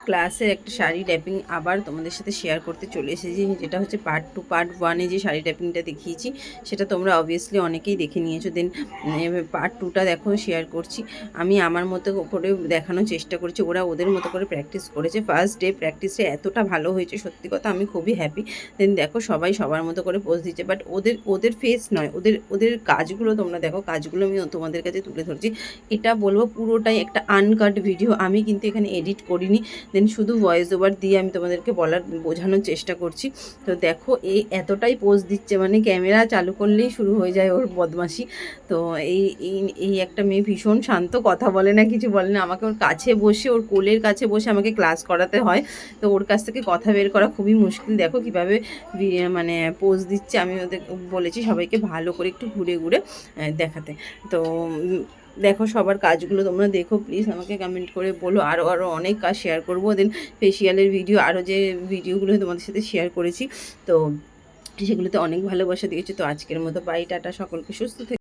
ক্লাসের একটা শাড়ি ট্যাপিং আবার তোমাদের সাথে শেয়ার করতে চলে এসেছি, যেটা হচ্ছে পার্ট 1-এ যে শাড়ি ট্যাপিংটা দেখিয়েছি সেটা তোমরা অবভিয়াসলি অনেকেই দেখে নিয়েছো। দেন পার্ট 2টা দেখো শেয়ার করছি। আমি আমার মতো করে দেখানোর চেষ্টা করছি, ওরা ওদের মতো করে প্র্যাকটিস করেছে। ফার্স্ট ডে প্র্যাকটিসে এতটা ভালো হয়েছে, সত্যি কথা আমি খুবই হ্যাপি। দেন দেখো সবাই সবার মতো করে পোজ দিচ্ছে, বাট ওদের ফেস নয়, ওদের কাজগুলো তোমরা দেখো, কাজগুলো আমি তোমাদের কাছে তুলে ধরছি। এটা বলবো পুরোটাই একটা আনকাট ভিডিও, আমি কিন্তু এখানে এডিট করিনি। দেন শুধু ভয়েস ওভার দিয়ে আমি তোমাদেরকে বোঝানোর চেষ্টা করছি। তো দেখো এই এতটাই পোজ দিচ্ছে, মানে ক্যামেরা চালু করলেই শুরু হয়ে যায় ওর বদমাশি। তো এই এই এই একটা মেয়ে ভীষণ শান্ত, কথা বলে না, কিছু বলে না। আমাকে ওর কাছে বসে, ওর কোলের কাছে বসে আমাকে ক্লাস করাতে হয়। তো ওর কাছ থেকে কথা বের করা খুবই মুশকিল। দেখো কীভাবে মানে পোজ দিচ্ছে। আমি ওদের বলেছি সবাইকে ভালো করে একটু ঘুরে ঘুরে দেখাতে। তো দেখো সবার কাজগুলো তোমরা দেখো, প্লিজ আমাকে কমেন্ট করে বলো। আরও অনেক কাজ শেয়ার করবো। দেন ফেসিয়ালের ভিডিও, আরও যে ভিডিওগুলো তোমাদের সাথে শেয়ার করেছি, তো সেগুলোতে অনেক ভালোবাসা দিয়েছে। তো আজকের মতো বাই, টাটা, সকলকে সুস্থ থেকে